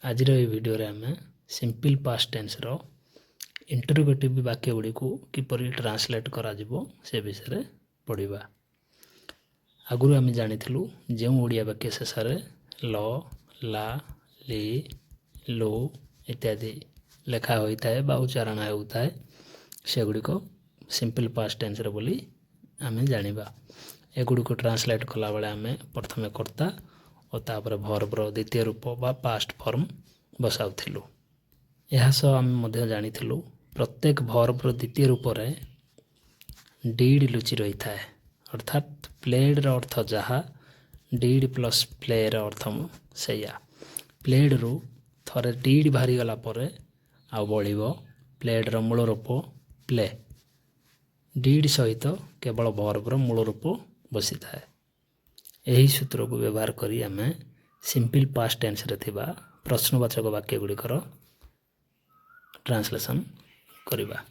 आज वीडियो रे आम सिंपल पास्ट टेंस रो इंटरोगेटिव वाक्य गुड़ी को किपरि ट्रांसलेट करा जिवो से विषय पढ़ा। आगुरी आम जानी जो ओडिया वाक्य शेष ल ला ली लो इत्यादि लेखा होता है बा उच्चारण होता है सेगुड़ी को सिंपल पास्ट टेंस रे बोली आम जानिबा। एगुड़ी को ट्रांसलेट कला बेले आम प्रथमे कर्ता और तापर भर्बर द्वितीय रूप बा पास्ट फॉर्म बसाउथिलु। यह आम जानिथिलु प्रत्येक भर्बर द्वितीय रूप रे डीड लुचि रही था, अर्थात प्लेड रो अर्थ जहाँ डीड प्लस प्ले रो अर्थ सैया। प्लेड रु थरे डीड बाहरी गला परे आउ बळिबो प्लेड रो मूल रूप प्ले। डीड सहित केवल भर्बर मूल रूप बसी थाए। यही सूत्र को व्यवहार करी आम सिंपल पास्ट टेंस रे थिबा प्रश्नवाचक वाक्य गुड़िकर ट्रांसलेशन करिबा।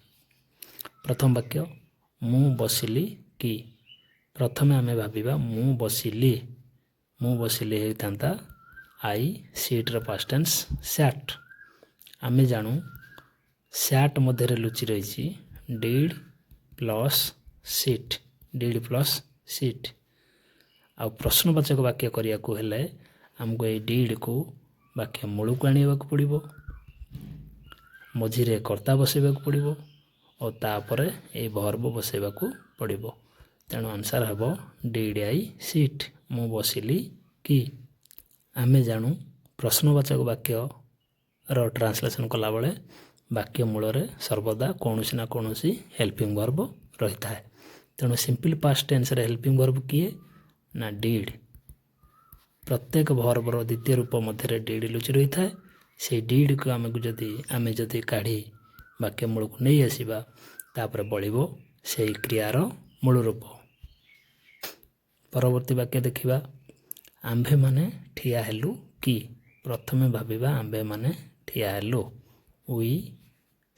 प्रथम वाक्य मु बसिली कि। प्रथमे आम भाविबा मु बसिली होता आई सीट रो पास्ट टेंस सैट। आम जानू सैट मध्य लुचि रही did plus sit, did plus sit. आ प्रश्नवाचक वाक्य करिया को हेले हमको ये डीड को वाक्य मूल को आने पड़ो, मझीरे कर्ता बसैबा पड़ो और तापर ये भर्ब बसैबा पड़ो। तेणु आंसर हम डीड आई सीट, मु बसिली कि। आमे जानू प्रश्नवाचक वाक्य रो ट्रांसलेशन कला बेले वाक्य मूल रे सर्वदा कौनसी ना कौनसी हेल्पिंग वर्ब रही है। तेणु सिंपल पास्ट टेंस रे हेल्पिंग वर्ब किए ना डीड। प्रत्येक भर्बर द्वितीय रूप मध्य डीड लुचि रही है। से डीड को आम जदि काढ़ी वाक्य मूल को नहीं आसवा तापर बड़ो से क्रियार मूल रूप। परवर्ती वाक्य देखिबा आंभे माने ठिया हेलु कि। प्रथमे भाविबा आंभे माने ठिया हेलु। वी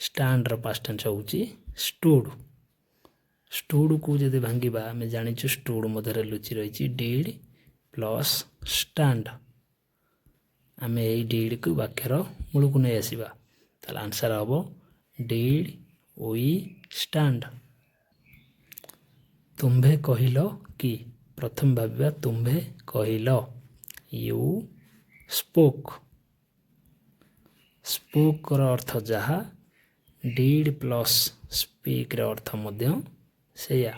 स्टैंड रो पास्ट टेंस होउची स्टूड। स्टूड को जदि भांगिबा आम जानिछु स्टूड मध्य लुचि रही डीड प्लस स्टैंड। आम यही डीड को वाक्यर मूल को नहीं आसवा ताल आंसर हम डीड वी स्टैंड। तुम्भे कहिल कि। प्रथम भाविबा तुम्भे कहिल यू स्पोक। स्पोक रो अर्थ जहाँ डीड प्लस स्पीक रो अर्थ मध्य सेया।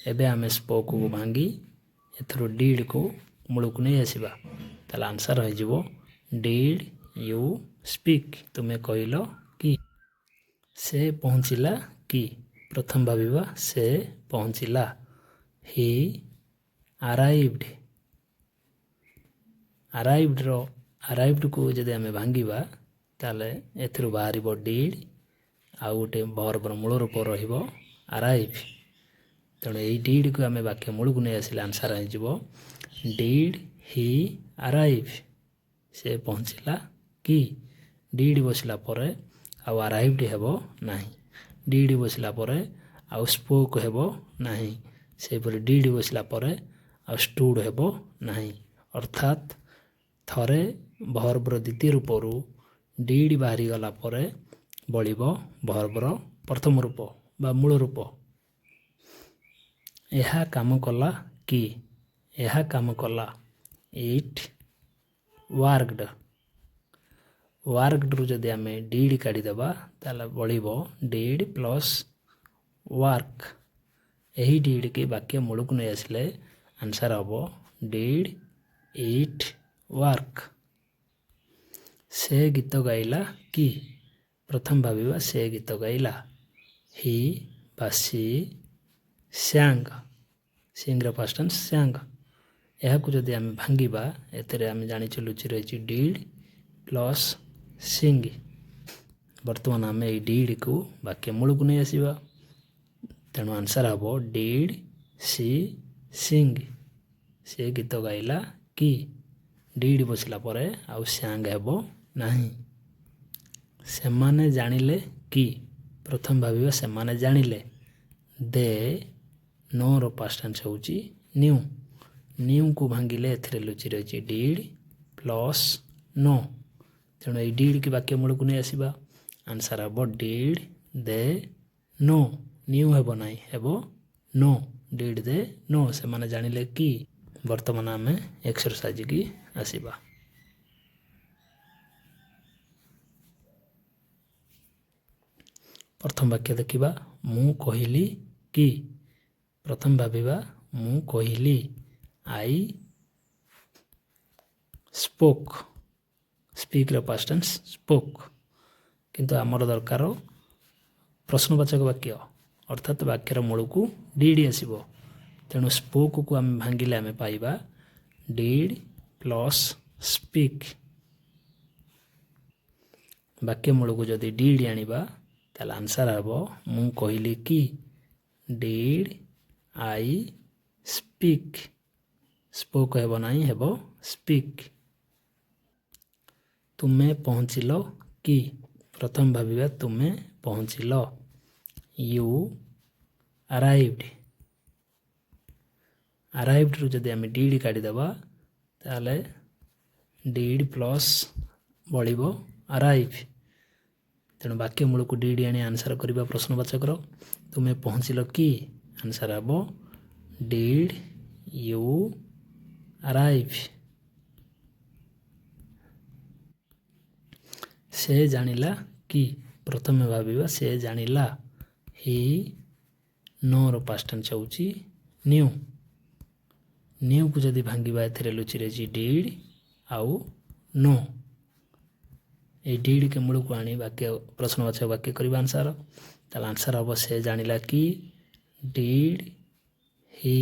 एबे आम स्पोक को भांगी एथरो डीड को मूल को नहीं आसवा ताल आंसर हो डीड यू स्पीक। तुम्हें कहिल कि। से पहुँचला कि। प्रथम भाविबा से पहुँचला ही अराइव्ड। अराइव्ड को जदि आम भांगिबा ताले एथरो बाहर डीड आउ गोटे भर्बर मूल रूप रहिबो अराइव। तेणु यही डीड को आम वाक्य मूल को नहीं आसिले आंसर हो डीड ही अराइव। से पहुँचला कि। डीड बसला परे आउ अराइव्ड हेबो नाही। डीड बसला परे आउ स्पोक हेबो नाही। से परे डीड बसला परे आउ स्टूड हेबो नाही। अर्थात थरे भर्बर द्वितीय रूपरू डीड बाहरी गला परे बळिबो भर्बर प्रथम रूप बा मूल रूप। यह काम कला कि। यह काम कला इट वर्कड। वर्कड रु जदि आम डीड काढ़ीदेबा ताले बळिबो डीड प्लस वर्क। यही डीड के वाक्य मूल को नहीं आसिले आंसर हम डीड इट वर्क। से गीत गाइला कि। प्रथम भाविबा से गीत गाइला ही बासी स्यांग। सिंग्र past tense Syang. यह को जदि आम भांगिबा एतरे आम जानिछु लुचि रही डीड प्लस सिंग। वर्तमान आम ये डीड को वाक्य मूल को नहीं आसवा तेणु आंसर हम डीड सी सिंग। से गीत गाइला कि। डीड बसला परे आउ स्यांग हेबो नाही। सेमाने जानिले कि। प्रथम भाविबा सेमाने जानिले दे नो रो पास्ट टेंस होउची न्यू। न्यू को भांगिले एथरे लुचि रही डीड प्लस नो। तेणु ये डिड की वाक्य मूल को नहीं आसवा आंसर हम डिड दे नो न्यू हेब ना हेब नो डिड दे नो से माने जानिले कि वर्तमान आम एक्सरसाइज की आसवा प्रथम वाक्य देखा मु कहली कि प्रथम भाविबा मु कहली I spoke speak past tense spoke किंतु आमर दरकार प्रश्नवाचक वाक्य अर्थात वाक्यर मूल को डिड आसब तेणु स्पोक को आम भांगिले आम पाइबा डिड प्लस स्पीक वाक्य मूल को जदि डिड आनिबा ताल आंसर हम मु कहली कि डिड आई स्पीक स्पोक हेब ना हेब स्पीक तुमे पहुँचिल कि प्रथम भाविबा तुमे पहुँचिल यू अराइव्ड अराइव्ड रु जदि आम डिड काटिदेबा ताले डिड प्लस बड़ो अराइव तेणु वाक्य मूल को डिड आनी आंसर करवा प्रश्नवाचक तुमे पहुँचिल कि आंसर हम डिड यू अराइव से जानिला कि प्रथम भाविबा से जानिला ही नो रो पास्ट टेंस होउची न्यू न्यू को जदि भांगिबा एथिरे लुचि रही डिड आउ नो ए डिड के मूल को आनी वाक्य प्रश्नवाचक वाक्य करवा आंसर ताल आंसर हम से जानिला कि did he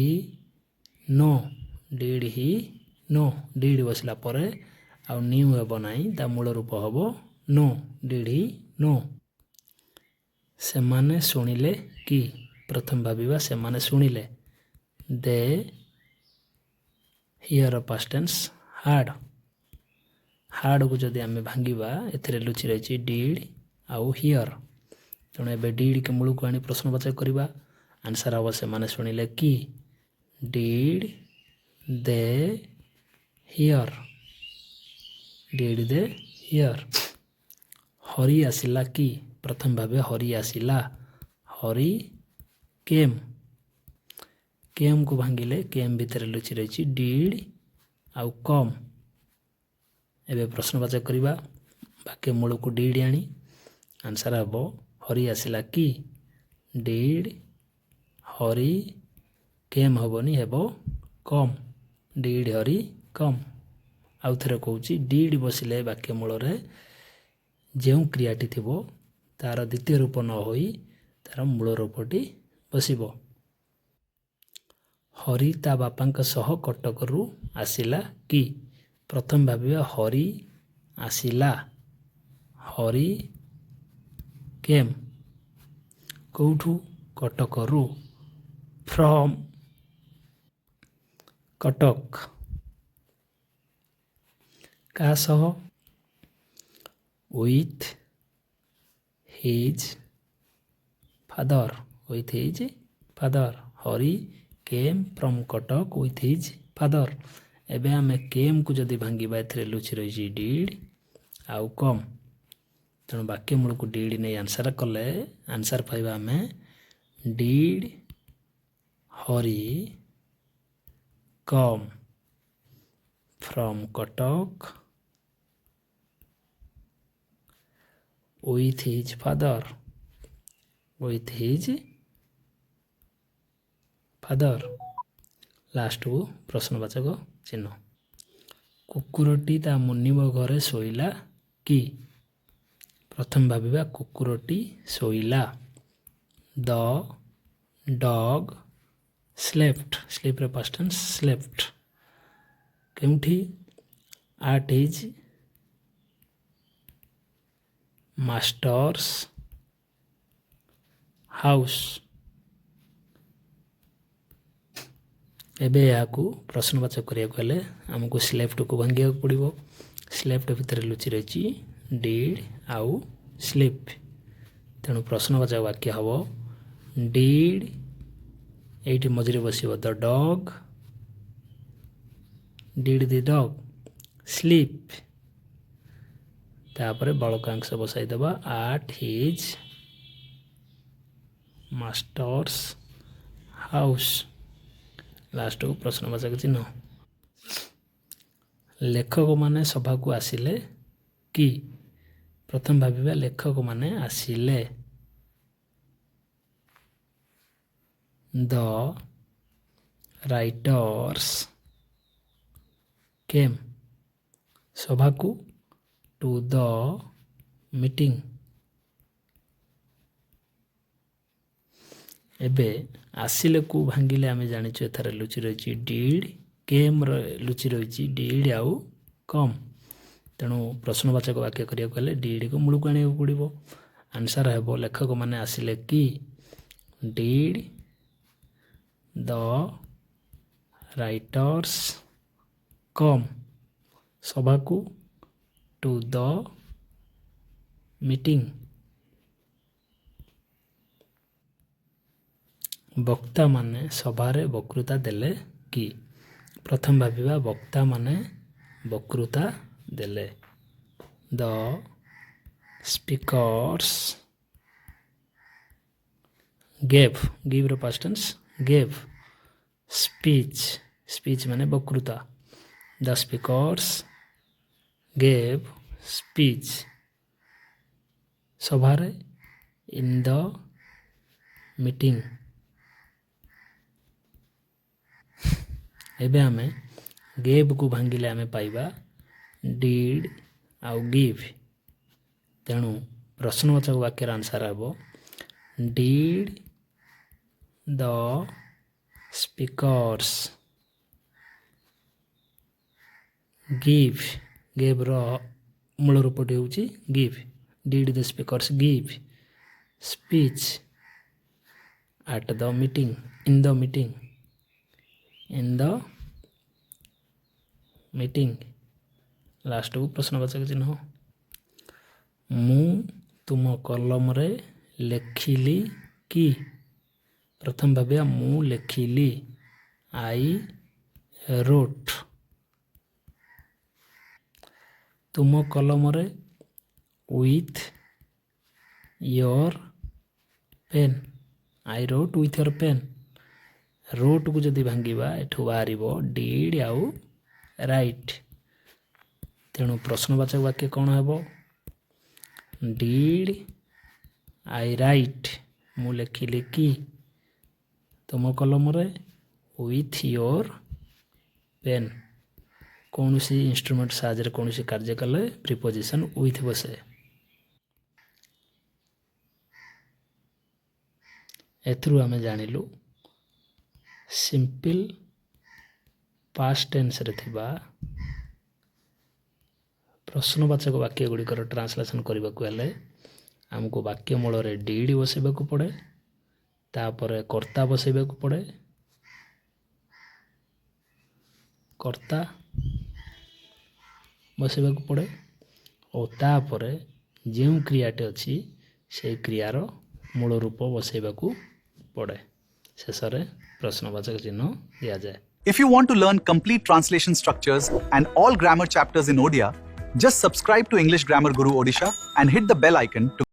know did he know did बसला परे आउ न्यू हेब नाई ता मूल रूप हम नो डिड ही नो से माने शुणिले कि प्रथम भाविबा से माने शुणिले they hear past tense heard heard को जदि आम भांगिबा एथिरे लुचि रही डिड आउ हियर तेणु एबे डिड के मूल को आनी प्रश्नवाचक करवा आंसर हम से माने शुणिले कि did they hear did they hear हरी आसिला कि प्रथम भावे हरी आसिला हरी केम को भांगिले केम भितर लुचि रही डिड आउ कम एबे प्रश्नवाचक करवा वाक्य मूल को डिड आनी आंसर हम हरी आसिला कि डिड हरी केम हेबनी हेब कम डिड हरी कम आउ थे कहूँ डिड बसिले वाक्य मूल जो क्रियाटी थी तार द्वितीय रूप न होई तार मूल रूपटी बसिब हरी ता बापा सह कटकरू आसिला कि प्रथम भाविबा हरी आसिला हरी केम कौठू कटकरू फ्रॉम कटक का सह with his father Hari came from Cuttack with his father एबे आमे केम को जदि भांगिबा एथिरे लुचि रही डिड आउ कम तेणु वाक्य मूल को डिड नहीं आंसर कले आंसर पाइबा आमे did Hari come from Cuttack with his father last को प्रश्नवाचक चिन्ह कुकुरटी ता मुनिब घरे शोइला कि प्रथम भाविबा कुकुरटी शोइला द डग स्लेप्ट स्लीप रे पास्ट टेंस स्लेप्ट केउठी एट हिज मास्टर्स हाउस एबे याकू प्रश्नवाचक करिया गले हमको स्लेफ्ट को भांगिया पड़िबो स्लेफ्ट भितर लुचि रही डिड आउ स्लीप तेणु प्रश्नवाचक वाक्य हम डिड एटी मझे बसब the dog did the dog sleep तापर बड़कांश बसाई देबा at his master's house last को प्रश्नवाचक चिन्ह। लेखक माने सभा को आसिले कि प्रथम भाविबा लेखक माने आसिले द राइटर्स केम सभा को टू द मीटिंग। एबे आसिले को भांगिले आमे जानिछु एथारे लुचि रहिछि डिड केम लुचि रहिछि डिड आउ कम तेणु प्रश्नवाचक वाक्य करिया कहले डिड को मूल को आनिया पड़िबो। आंसर हेबो लेखक माने आसिले कि डिड द राइटर्स कम सभा को टू द मीटिंग। वक्ता माने सभारे वक्तृता देले कि प्रथम भाविबा वक्ता माने वक्तृता देले द स्पीकर्स गेव गिव रो past tense gave speech speech माने वक्तृता द स्पीकर्स गेव स्पीच सभारे इन द मीटिंग। एबे आमे गेव को भांगिले आमे पाइबा डिड आउ गिव तेणु प्रश्नवाचक वाक्यर आंसर हेबो did the speakers give gave रो मूल रूपटी होउची give did the speakers give speech at the meeting in the meeting in the meeting last को प्रश्नवाचक चिन्ह। मु तुम कलम रे लेखिली कि प्रथम भाविया मु लेखिली आई रोट तुम कलम रे with your pen I wrote with your pen wrote को जदि भांगिबा एठू बाहरिबो डिड आउ राइट तेणु प्रश्नवाचक वाक्य कौन हेबो डिड आई राइट मु लेखिली कि तुम कलम रे विथ योर पेन कौन सी इंस्ट्रूमेंट साहाय्य कौन सी कार्य कले प्रिपोजिशन विथ बसे। एथरू आमे जानिलु सिंपल पास्ट टेंस रे थिबा प्रश्नवाचक वाक्य गुड़िकर ट्रांसलेशन करने को हेले आमको वाक्य मूल रे डिड बसैबा को पड़े तापर कर्ता बसैबा को पड़े कर्ता बसैबा को पड़े और तापर जो क्रियाटे अच्छी से क्रियार मूल रूप बसैबा को पड़े शेष में प्रश्नवाचक चिन्ह दिया जाए। If you want to learn complete translation structures and all grammar chapters in Odia, just subscribe to English Grammar Guru Odisha and hit the bell icon to